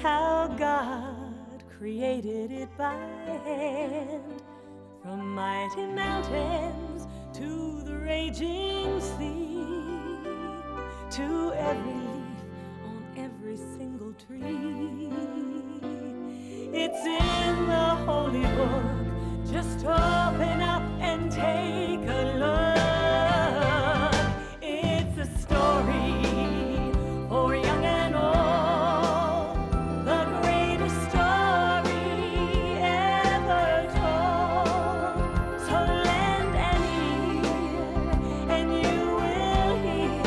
how God created it by hand. From mighty mountains to the raging sea, to every leaf on every single tree. It's in the holy book. Just open up and take a look. It's a story for young and old, the greatest story ever told. So lend an ear and you will hear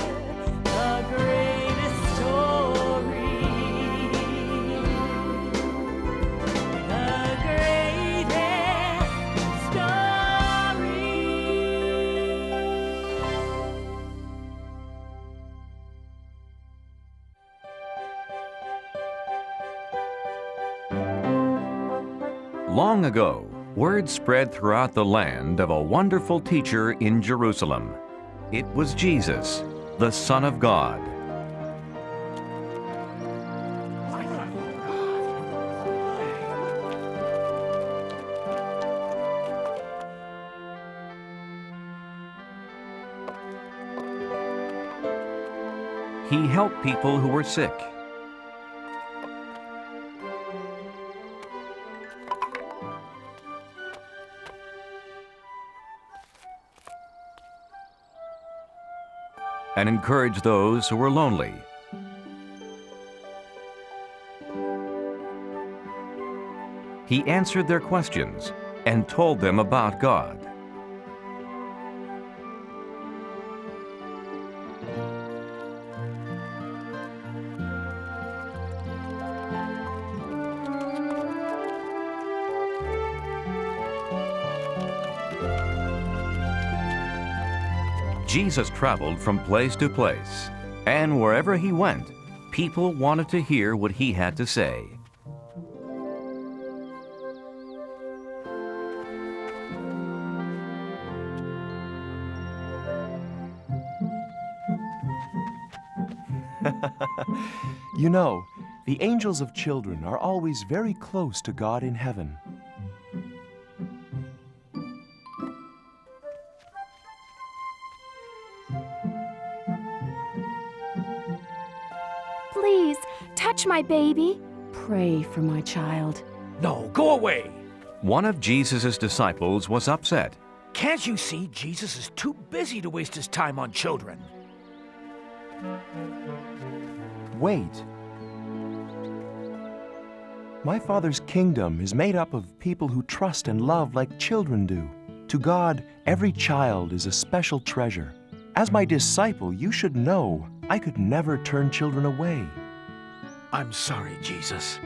the greatest story. The greatest story. Long ago, word spread throughout the land of a wonderful teacher in Jerusalem. It was Jesus, the Son of God. He helped people who were sick. And encouraged those who were lonely. He answered their questions and told them about God. Jesus traveled from place to place, and wherever he went, people wanted to hear what he had to say. You know, the angels of children are always very close to God in heaven. Please, touch my baby. Pray for my child. No, go away. One of Jesus' disciples was upset. Can't you see Jesus is too busy to waste his time on children? Wait. My Father's kingdom is made up of people who trust and love like children do. To God, every child is a special treasure. As my disciple, you should know I could never turn children away. I'm sorry, Jesus.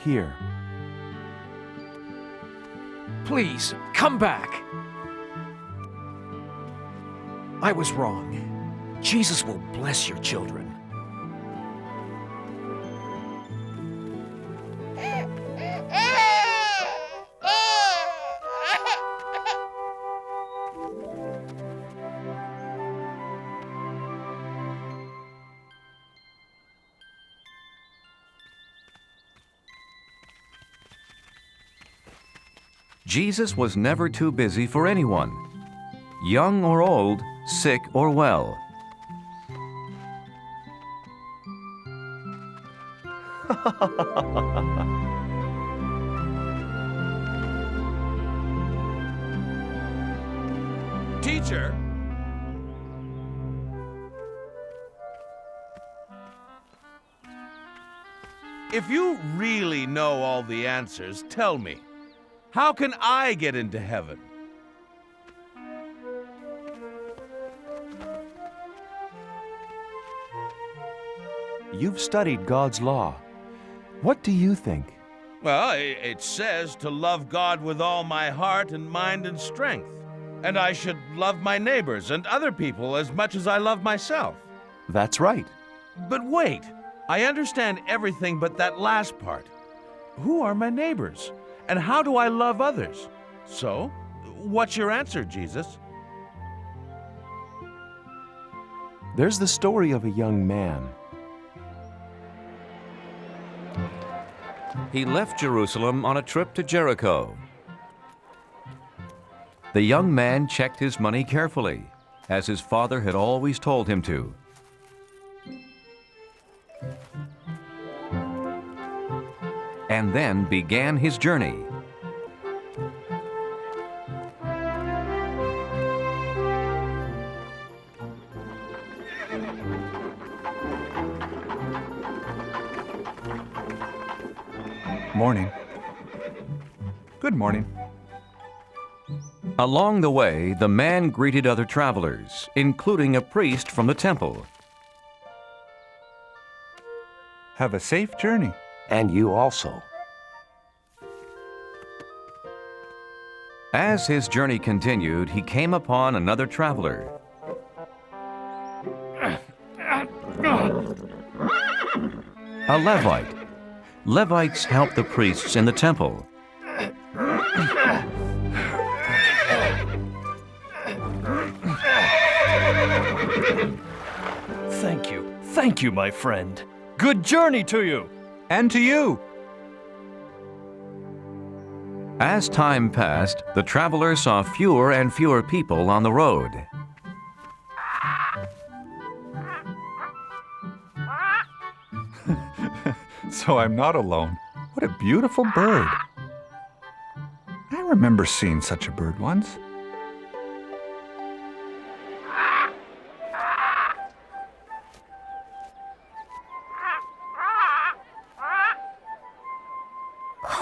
Here. Please, come back. I was wrong. Jesus will bless your children. Jesus was never too busy for anyone, young or old, sick or well. Teacher! If you really know all the answers, tell me, how can I get into heaven? You've studied God's law. What do you think? Well, it says to love God with all my heart and mind and strength. And I should love my neighbors and other people as much as I love myself. That's right. But wait, I understand everything but that last part. Who are my neighbors? And how do I love others? So, what's your answer, Jesus? There's the story of a young man. He left Jerusalem on a trip to Jericho. The young man checked his money carefully, as his father had always told him to. And then began his journey. Morning. Good morning. Along the way, the man greeted other travelers, including a priest from the temple. Have a safe journey. And you also. As his journey continued, he came upon another traveler. A Levite. Levites help the priests in the temple. Thank you, my friend. Good journey to you. And to you. As time passed, the traveler saw fewer and fewer people on the road. So I'm not alone. What a beautiful bird. I remember seeing such a bird once.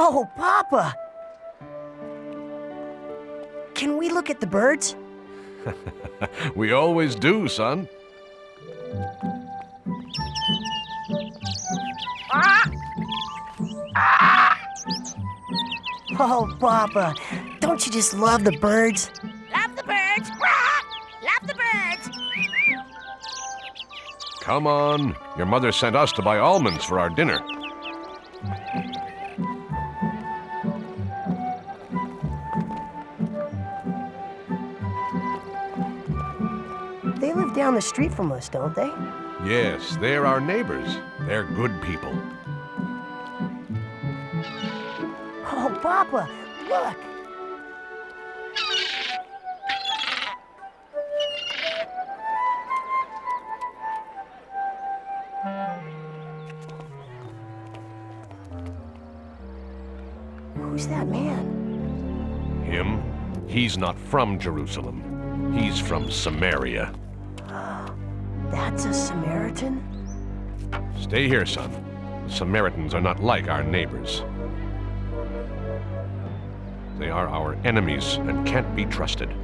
Oh, Papa! Can we look at the birds? We always do, son. Oh, Papa, don't you just love the birds? Love the birds! Rah! Love the birds! Come on. Your mother sent us to buy almonds for our dinner. They live down the street from us, don't they? Yes, they're our neighbors. They're good people. Oh, Papa, look! Who's that man? Him? He's not from Jerusalem. He's from Samaria. That's a Samaritan? Stay here, son. The Samaritans are not like our neighbors. They are our enemies and can't be trusted.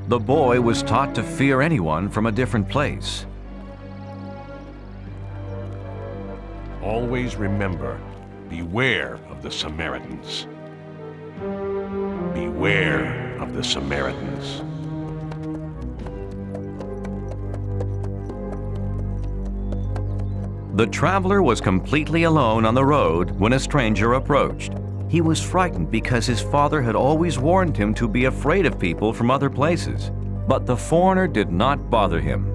The boy was taught to fear anyone from a different place. Always remember, beware of the Samaritans. Beware of the Samaritans. The traveler was completely alone on the road when a stranger approached. He was frightened because his father had always warned him to be afraid of people from other places. But the foreigner did not bother him.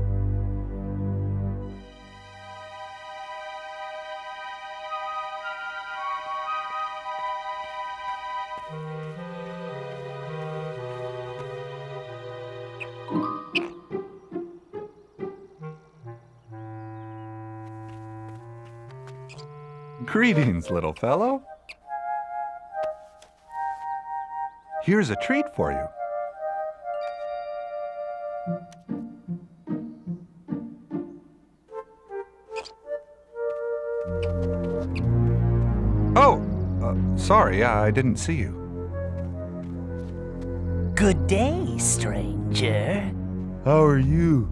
Greetings, little fellow. Here's a treat for you. Oh, sorry, I didn't see you. Good day, stranger. How are you?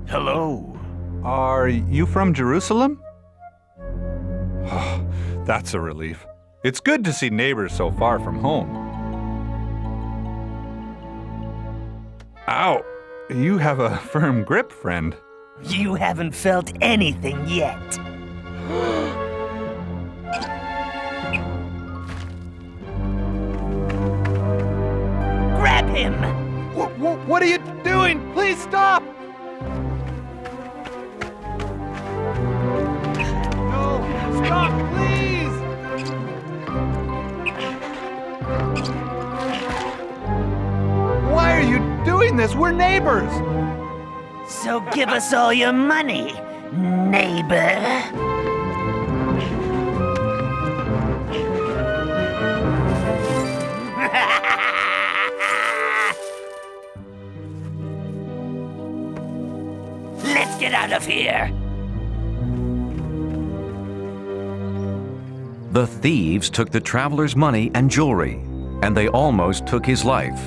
Hello. Are you from Jerusalem? That's a relief. It's good to see neighbors so far from home. Ow! You have a firm grip, friend. You haven't felt anything yet. Grab him! What are you doing? Please stop! No! Stop, please! this. We're neighbors. So give us all your money, neighbor. Let's get out of here. The thieves took the traveler's money and jewelry, and they almost took his life.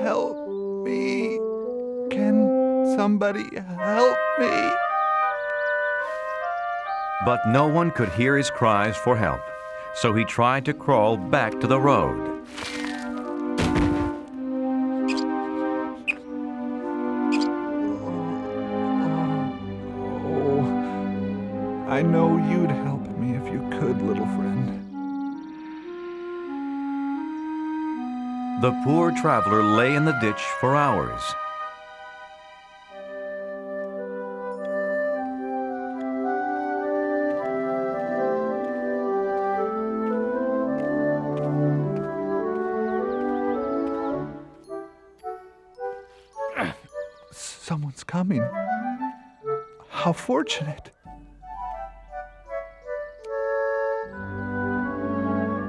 Help me. Can somebody help me? But no one could hear his cries for help, so he tried to crawl back to the road. I know you'd help me if you could, little friend. The poor traveler lay in the ditch for hours. Someone's coming. How fortunate.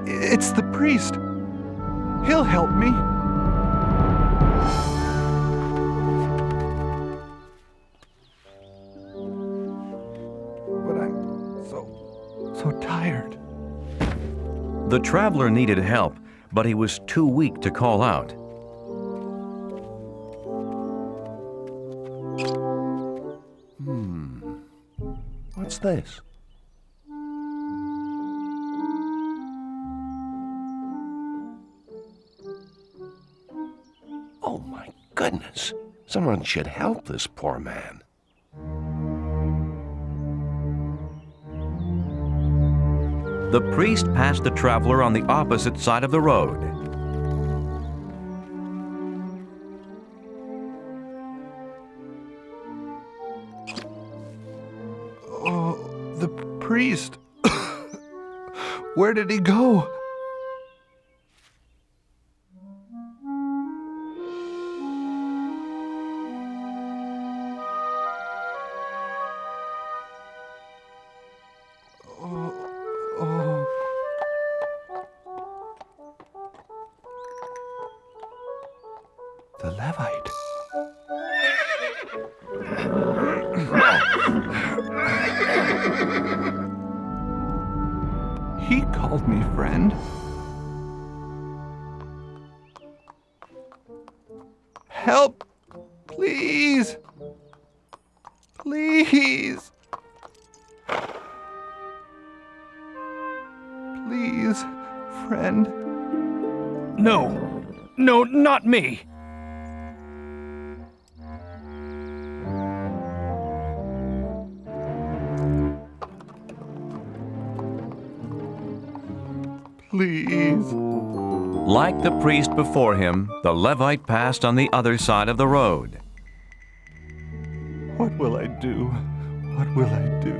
It's the priest. He'll help me. But I'm so tired. The traveler needed help, but he was too weak to call out. What's this? Oh my goodness. Someone should help this poor man. The priest passed the traveler on the opposite side of the road. Oh, the priest. Where did he go? The Levite. He called me friend. Help, please. Please. Please, friend. No, not me. Please. Like the priest before him, the Levite passed on the other side of the road. What will I do? What will I do?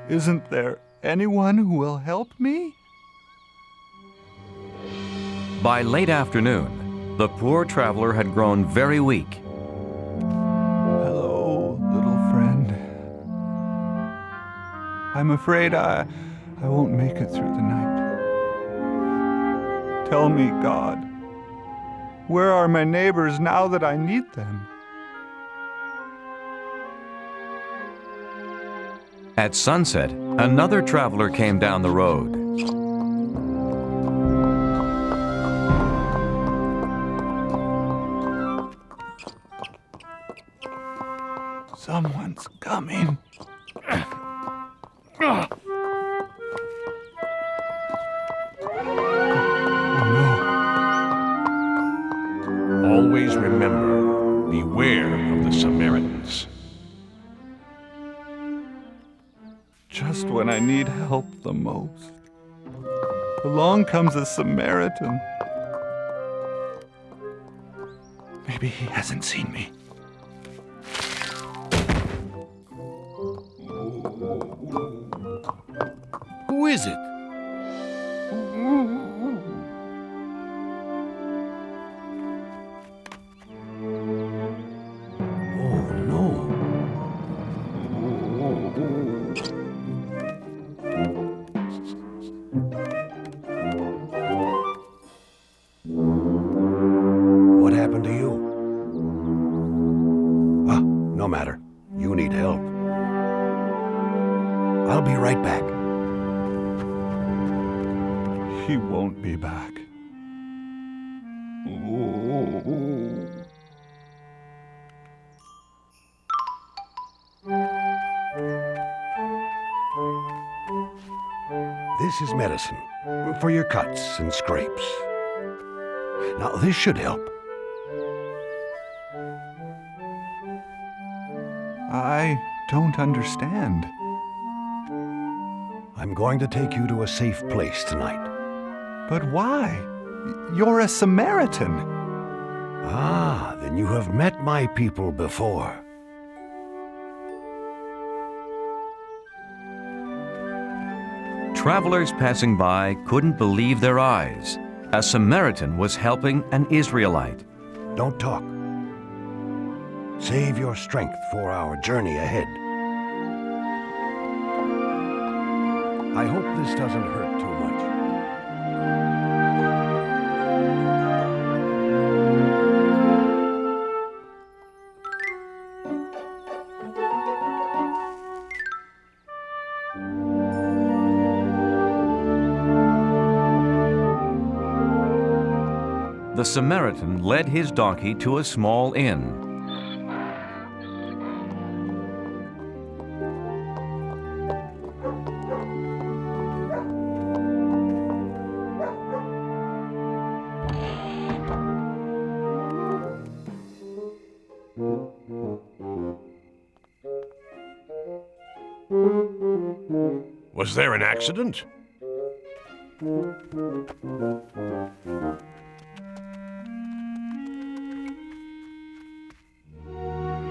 Isn't there anyone who will help me? By late afternoon, the poor traveler had grown very weak. Hello, little friend. I'm afraid I won't make it through the night. Tell me, God, where are my neighbors now that I need them? At sunset, another traveler came down the road. Someone's coming. Always remember, beware of the Samaritans. Just when I need help the most, along comes a Samaritan. Maybe he hasn't seen me. Who is it? Oh, no. What happened to you? Ah, no matter. You need help. I'll be right back. He won't be back. This is medicine for your cuts and scrapes. Now, this should help. I don't understand. I'm going to take you to a safe place tonight. But why? You're a Samaritan. Ah, then you have met my people before. Travelers passing by couldn't believe their eyes. A Samaritan was helping an Israelite. Don't talk. Save your strength for our journey ahead. I hope this doesn't hurt too much. The Samaritan led his donkey to a small inn. Was there an accident?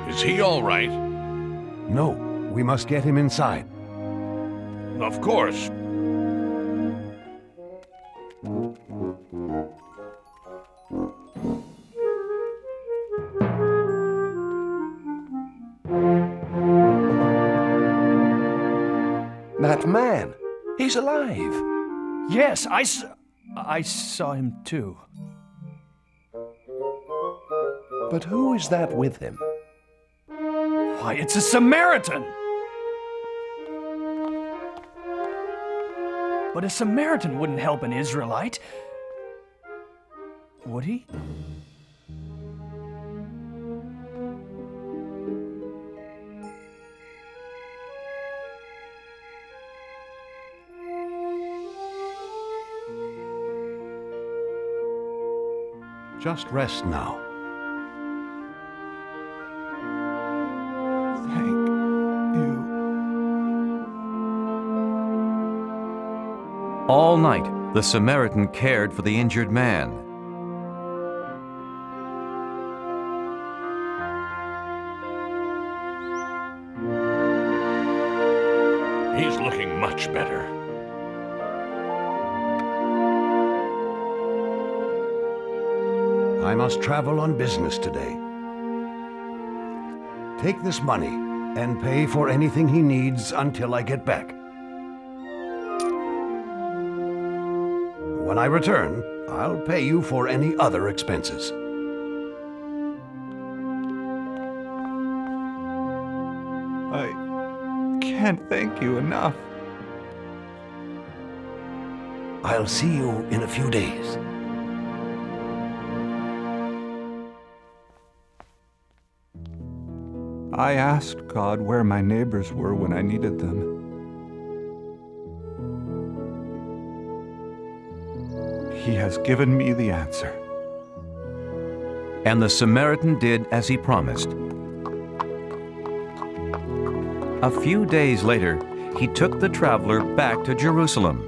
Is he all right? No, we must get him inside. Of course. That man, he's alive. Yes, I saw him too. But who is that with him? Why, it's a Samaritan! But a Samaritan wouldn't help an Israelite. Would he? Just rest now. Thank you. All night, the Samaritan cared for the injured man. He's looking much better. I must travel on business today. Take this money and pay for anything he needs until I get back. When I return, I'll pay you for any other expenses. I can't thank you enough. I'll see you in a few days. I asked God where my neighbors were when I needed them. He has given me the answer. And the Samaritan did as he promised. A few days later, he took the traveler back to Jerusalem.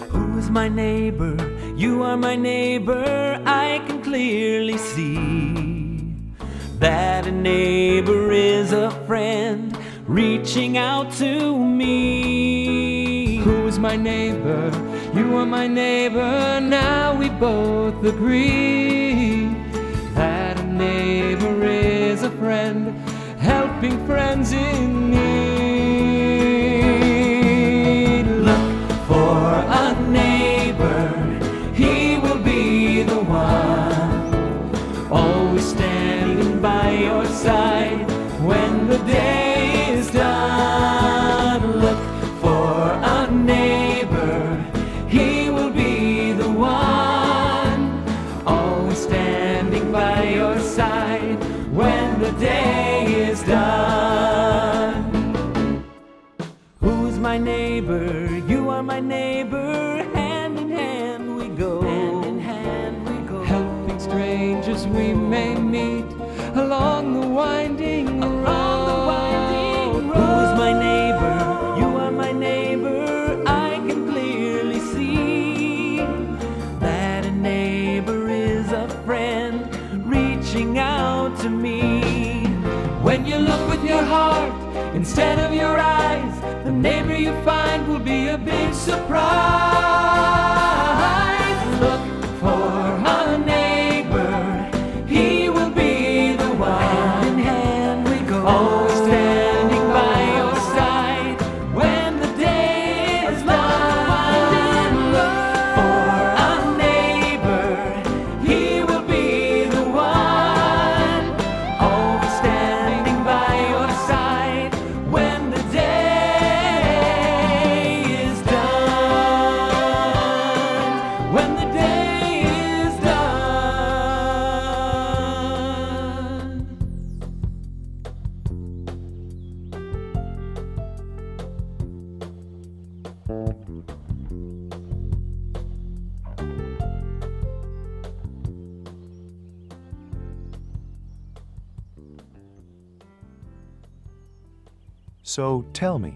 Who's my neighbor? You are my neighbor. I can clearly see that a neighbor is a friend reaching out to me. Who's my neighbor? You are my neighbor. Now we both agree that a neighbor is a friend helping friends in need. Look for a neighbor, he will be the one, always standing by your side when the day is done. Look for a neighbor, he will be the one, always standing by your side when the day is done. Who's my neighbor? You are my neighbor. Hand in hand we go. Hand in hand we go. Helping strangers we may meet along the winding road. Who's my neighbor? You are my neighbor. I can clearly see that a neighbor is a friend reaching out to me. When you look with your heart instead of your eyes, the neighbor you find will be a big surprise. Look for a neighbor, he will be the one. Hand in hand we go, always standing by your side when the day is done. Look for a neighbor, he will be the one, always standing by your side when the day is done. When the day is done. So tell me,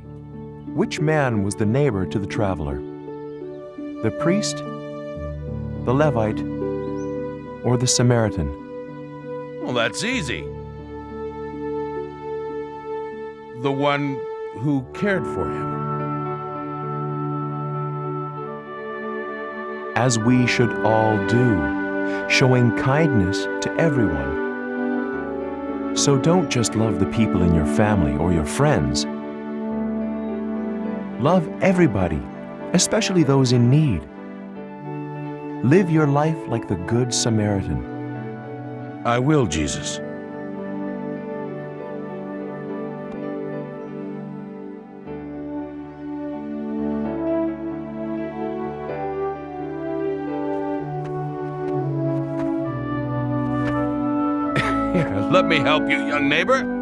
which man was the neighbor to the traveler? The priest, the Levite, or the Samaritan? Well, that's easy. The one who cared for him. As we should all do, showing kindness to everyone. So don't just love the people in your family or your friends. Love everybody, especially those in need. Live your life like the Good Samaritan. I will, Jesus. Here, let me help you, young neighbor.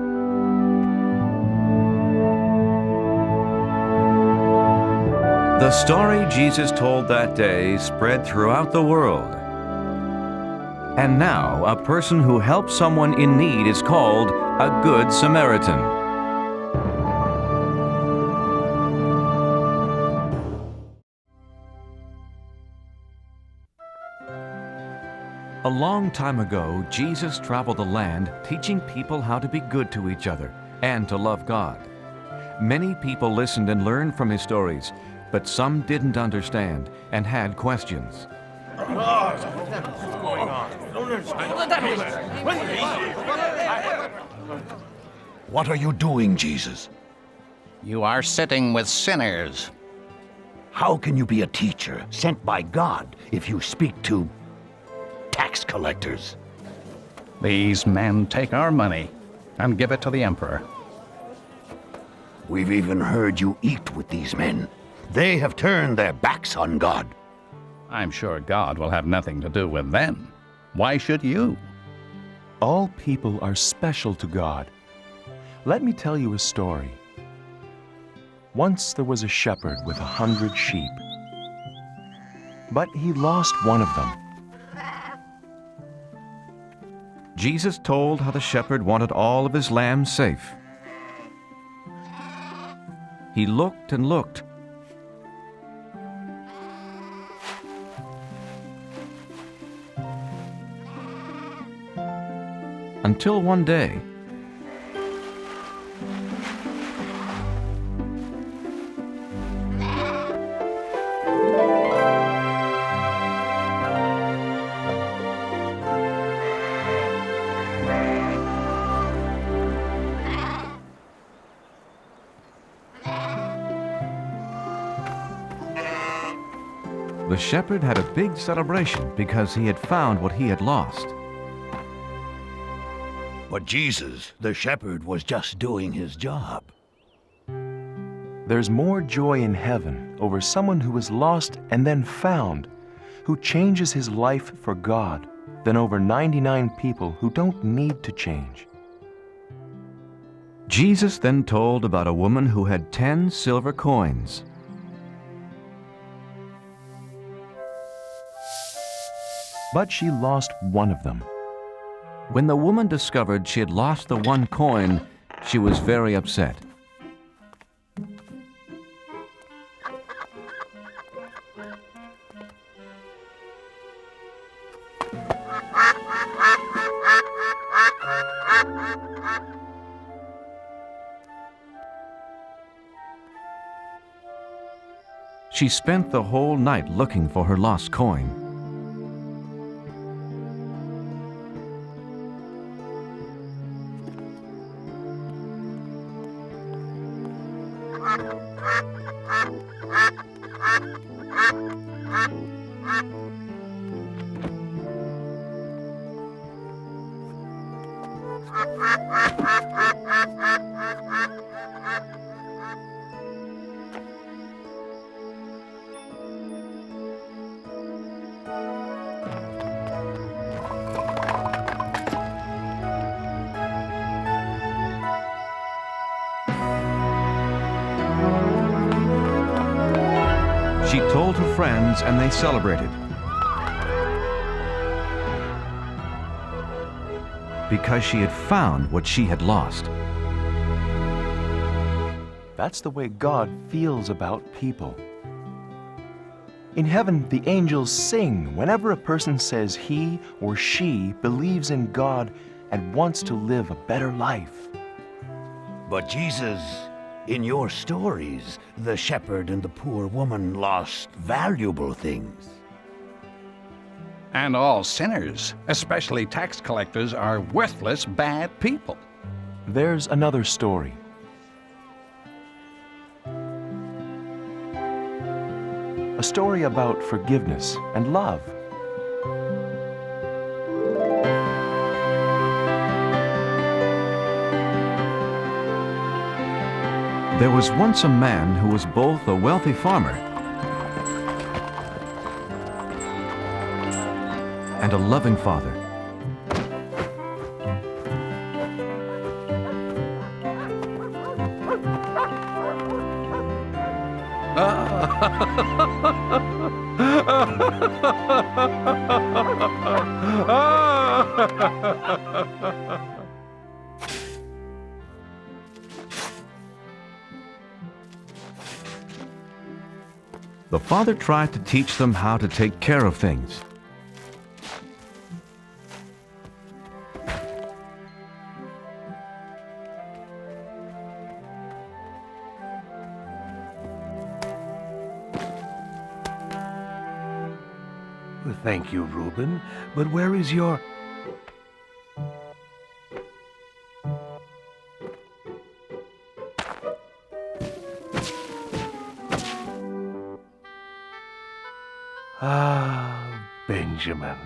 The story Jesus told that day spread throughout the world. And now, a person who helps someone in need is called a Good Samaritan. A long time ago, Jesus traveled the land teaching people how to be good to each other and to love God. Many people listened and learned from his stories, but some didn't understand and had questions. What are you doing, Jesus? You are sitting with sinners. How can you be a teacher sent by God if you speak to tax collectors? These men take our money and give it to the Emperor. We've even heard you eat with these men. They have turned their backs on God. I'm sure God will have nothing to do with them. Why should you? All people are special to God. Let me tell you a story. Once there was a shepherd with 100 sheep, but he lost one of them. Jesus told how the shepherd wanted all of his lambs safe. He looked and looked. Until one day, the shepherd had a big celebration because he had found what he had lost. But Jesus, the shepherd, was just doing his job. There's more joy in heaven over someone who was lost and then found, who changes his life for God, than over 99 people who don't need to change. Jesus then told about a woman who had 10 silver coins. But she lost one of them. When the woman discovered she had lost the one coin, she was very upset. She spent the whole night looking for her lost coin. She told her friends and they celebrated. Because she had found what she had lost. That's the way God feels about people. In heaven, the angels sing whenever a person says he or she believes in God and wants to live a better life. But Jesus, in your stories, the shepherd and the poor woman lost valuable things. And all sinners, especially tax collectors, are worthless, bad people. There's another story. A story about forgiveness and love. There was once a man who was both a wealthy farmer and a loving father. The father tried to teach them how to take care of things. Thank you, Reuben, but where is your... Ah, Benjamin.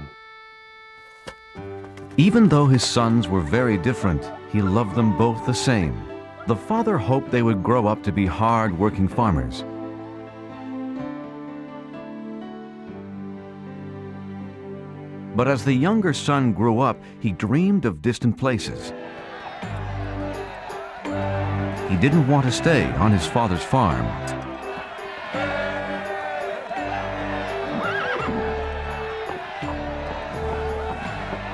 Even though his sons were very different, he loved them both the same. The father hoped they would grow up to be hard-working farmers. But as the younger son grew up, he dreamed of distant places. He didn't want to stay on his father's farm.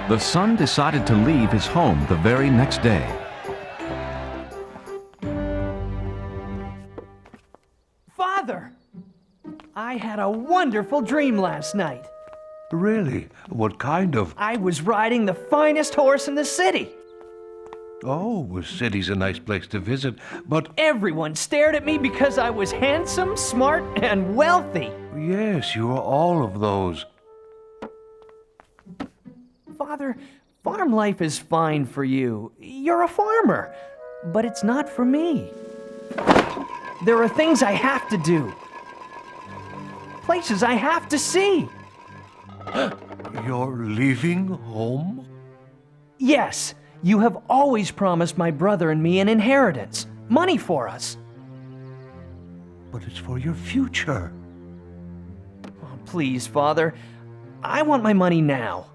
The son decided to leave his home the very next day. Father! I had a wonderful dream last night. Really? What kind of? I was riding the finest horse in the city. Oh, the city's a nice place to visit, but... Everyone stared at me because I was handsome, smart, and wealthy. Yes, you are all of those. Father, farm life is fine for you. You're a farmer, but it's not for me. There are things I have to do. Places I have to see. You're leaving home? Yes, you have always promised my brother and me an inheritance, money for us. But it's for your future. Oh, please, Father, I want my money now.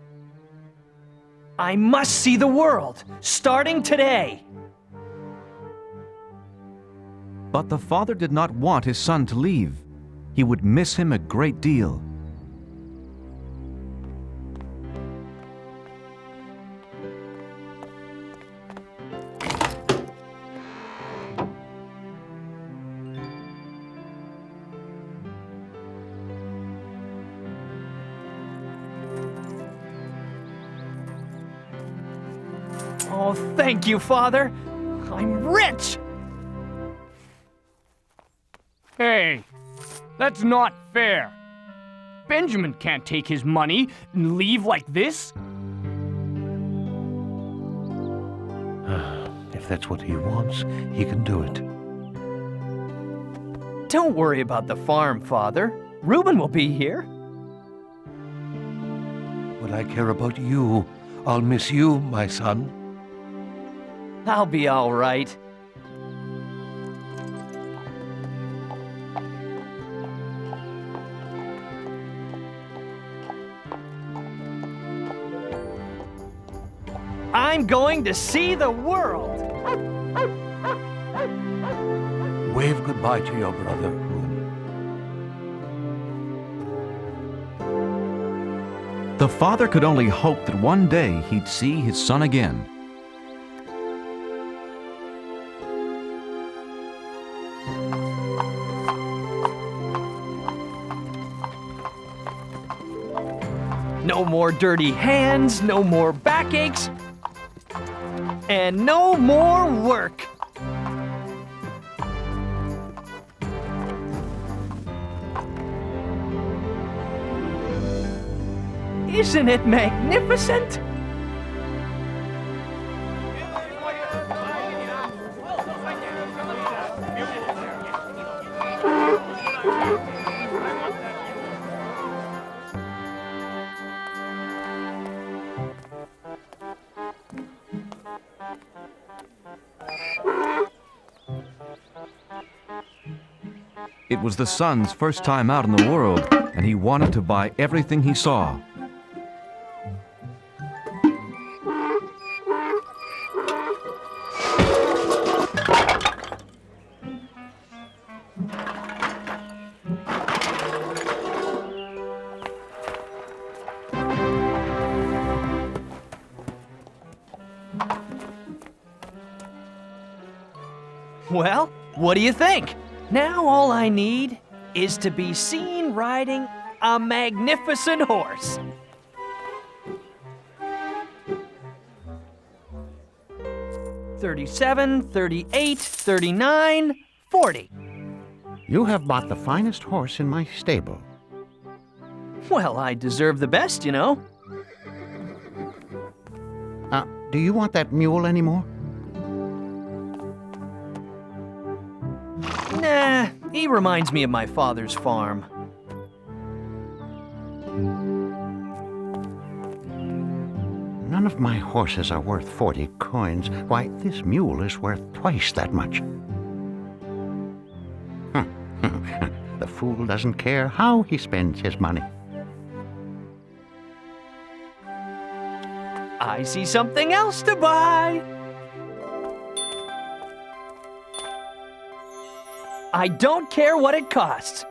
I must see the world, starting today. But the father did not want his son to leave. He would miss him a great deal. Oh, thank you, Father. I'm rich! Hey, that's not fair. Benjamin can't take his money and leave like this. If that's what he wants, he can do it. Don't worry about the farm, Father. Reuben will be here. But I care about you. I'll miss you, my son. I'll be all right. I'm going to see the world. Wave goodbye to your brother, Reuben. The father could only hope that one day he'd see his son again. No more dirty hands, no more backaches, and no more work. Isn't it magnificent? It was the son's first time out in the world, and he wanted to buy everything he saw. Well, what do you think? Now all I need is to be seen riding a magnificent horse. $37, $38, $39, $40. You have bought the finest horse in my stable. Well, I deserve the best, you know. Do you want that mule anymore? Nah, he reminds me of my father's farm. none of my horses are worth 40 coins, why, this mule is worth twice that much. The fool doesn't care how he spends his money. I see something else to buy. I don't care what it costs.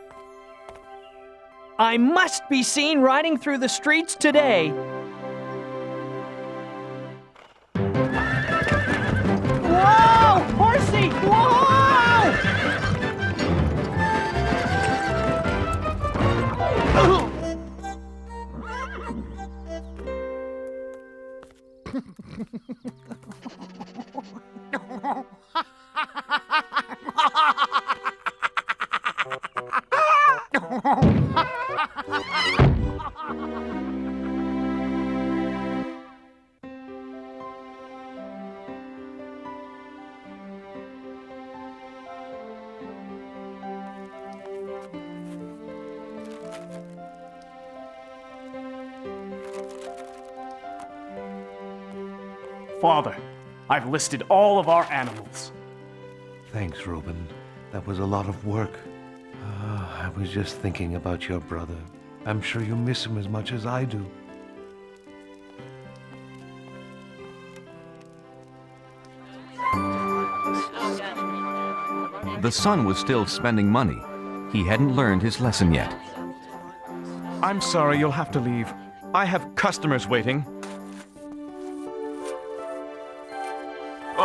I must be seen riding through the streets today. Whoa! Horsey! Whoa! Father, I've listed all of our animals. Thanks, Reuben. That was a lot of work. I was just thinking about your brother. I'm sure you miss him as much as I do. The son was still spending money. He hadn't learned his lesson yet. I'm sorry, you'll have to leave. I have customers waiting.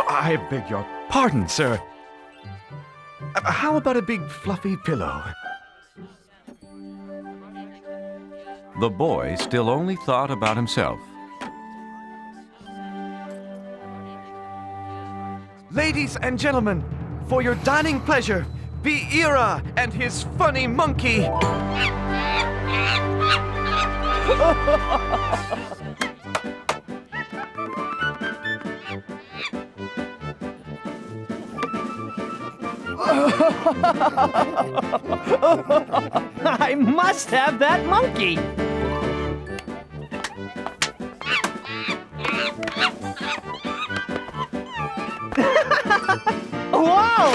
I beg your pardon, sir. How about a big fluffy pillow? The boy still only thought about himself. Ladies and gentlemen, for your dining pleasure, be Ira and his funny monkey. I must have that monkey. Whoa!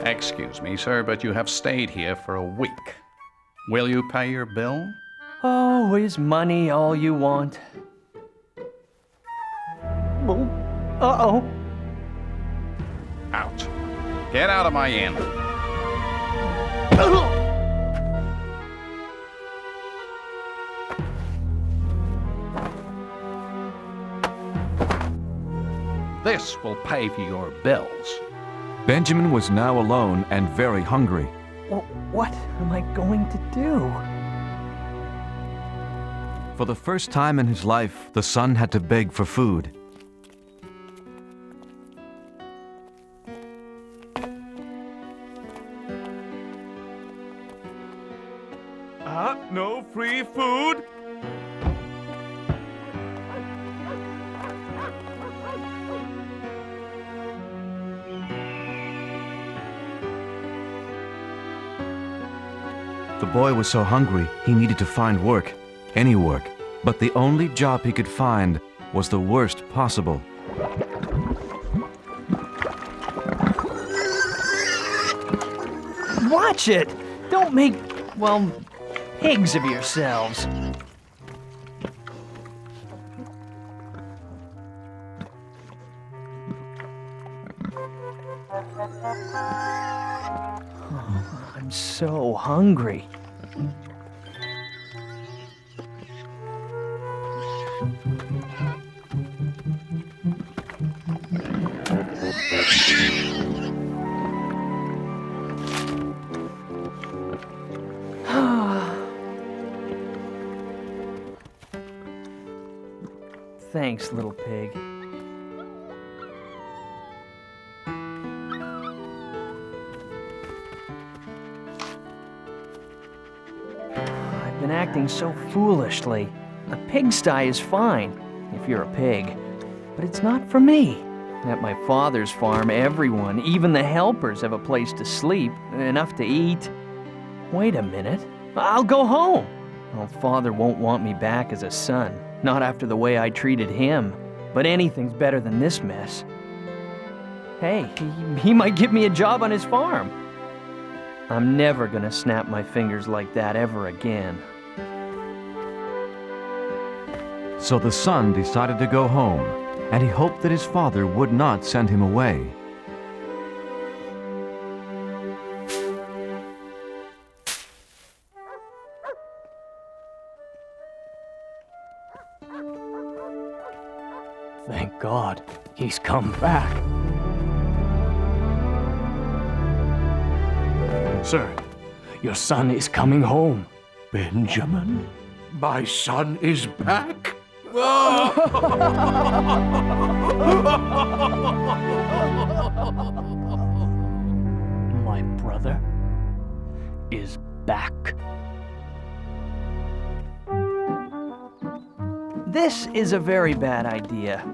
Excuse me, sir, but you have stayed here for a week. Will you pay your bill? Oh, is money all you want? Oh, uh-oh. Out. Get out of my inn. This will pay for your bills. Benjamin was now alone and very hungry. Well, what am I going to do? For the first time in his life, the son had to beg for food. No free food? The boy was so hungry, he needed to find work, any work. But the only job he could find was the worst possible. Watch it! Don't make, well, pigs of yourselves. Oh, I'm so hungry. Thanks, little pig. been acting so foolishly. A pigsty is fine, if you're a pig, but it's not for me. At my father's farm, everyone, even the helpers, have a place to sleep, enough to eat. Wait a minute, I'll go home. Oh, Father won't want me back as a son, not after the way I treated him, but anything's better than this mess. Hey, he might give me a job on his farm. I'm never gonna snap my fingers like that ever again. So the son decided to go home, and he hoped that his father would not send him away. Thank God, he's come back. Sir, your son is coming home. Benjamin? My son is back? My brother is back. This is a very bad idea.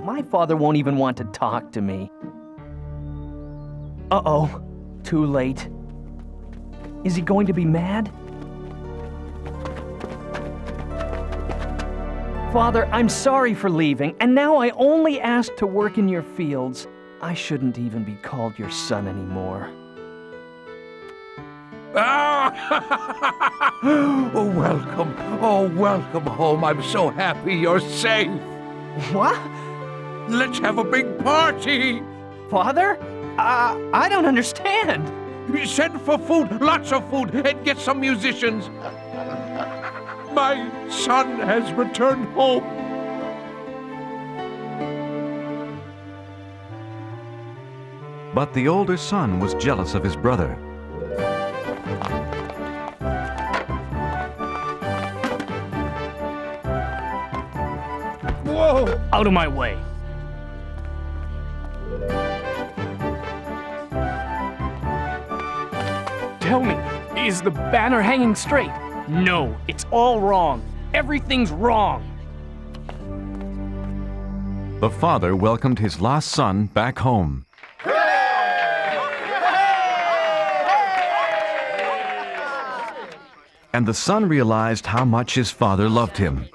My father won't even want to talk to me. Uh-oh, too late. Is he going to be mad? Father, I'm sorry for leaving, and now I only ask to work in your fields. I shouldn't even be called your son anymore. Oh, welcome. Oh, welcome home. I'm so happy you're safe. What? Let's have a big party. Father? I don't understand. Send for food, lots of food, and get some musicians. My son has returned home. But the older son was jealous of his brother. Whoa! Out of my way. Tell me, is the banner hanging straight? No, it's all wrong. Everything's wrong. The father welcomed his lost son back home. And the son realized how much his father loved him.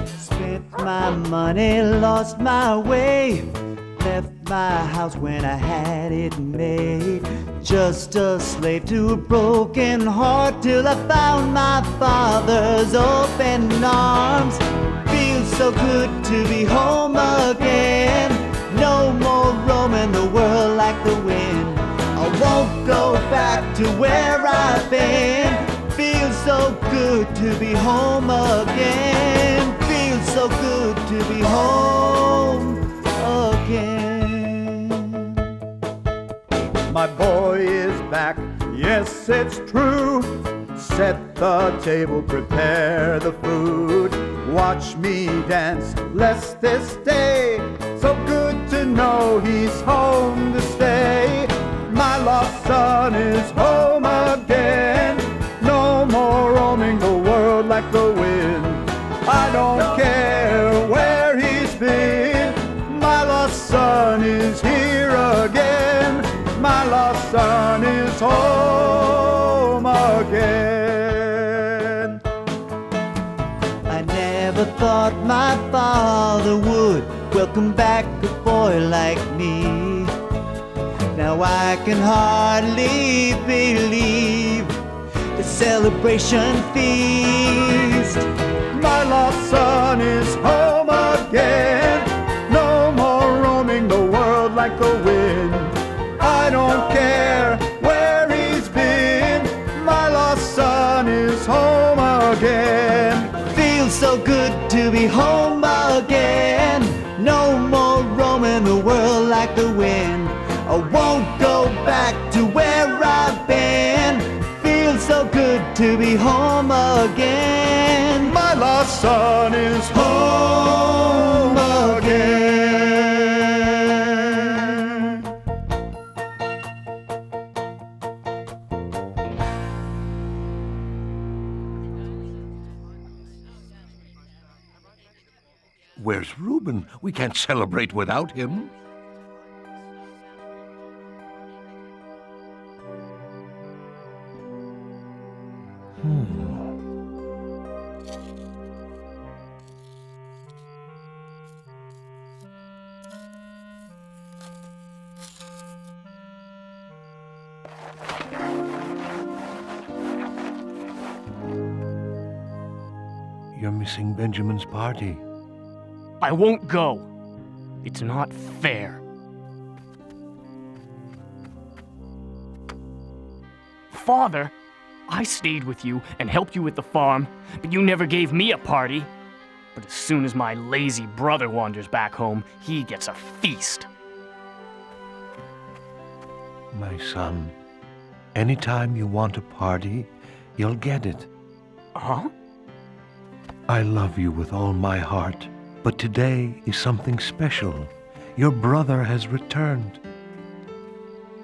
Spent my money, lost my way, left my house when I had it made. Just a slave to a broken heart till I found my father's open arms. Feels so good to be home again. No more roaming the world like the wind. I won't go back to where I've been. Feels so good to be home again. Feels so good to be home again. My boy is back, yes it's true. Set the table, prepare the food. Watch me dance, bless this day. So good to know he's home to stay. My lost son is home again. No more roaming the world like the wind. I don't care where he's been. My lost son is here again. My lost son is home again. I never thought my father would welcome back a boy like me. Now I can hardly believe the celebration feast. My lost son is home again. No more roaming the world like the wind. I don't care where he's been. My lost son is home again. Feels so good to be home again. No more roaming the world like the wind. I won't go back to where I've been. Feels so good to be home again. My lost son is home again. Where's Reuben? We can't celebrate without him. You're missing Benjamin's party. I won't go. It's not fair. Father, I stayed with you and helped you with the farm, but you never gave me a party. But as soon as my lazy brother wanders back home, he gets a feast. My son, anytime you want a party, you'll get it. Huh? I love you with all my heart, but today is something special. Your brother has returned.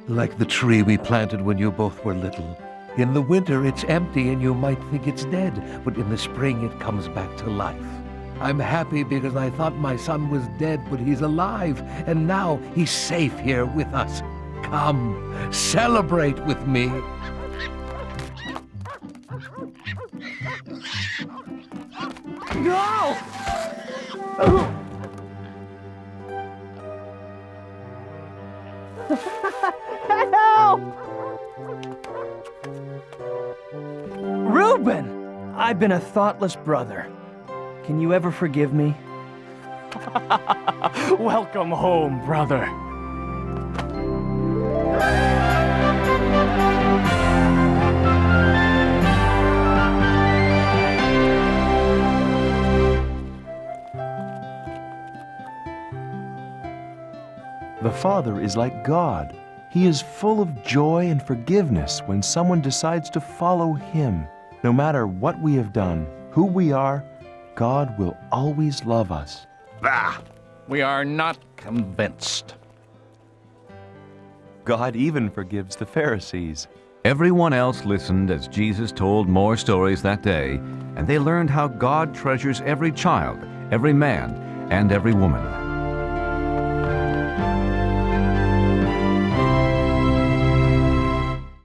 Like the tree we planted when you both were little. In the winter, it's empty and you might think it's dead, but in the spring, it comes back to life. I'm happy because I thought my son was dead, but he's alive, and now he's safe here with us. Come, celebrate with me. No! Help! Reuben! I've been a thoughtless brother. Can you ever forgive me? Welcome home, brother. The Father is like God. He is full of joy and forgiveness when someone decides to follow Him. No matter what we have done, who we are, God will always love us. Bah! We are not convinced. God even forgives the Pharisees. Everyone else listened as Jesus told more stories that day, and they learned how God treasures every child, every man, and every woman.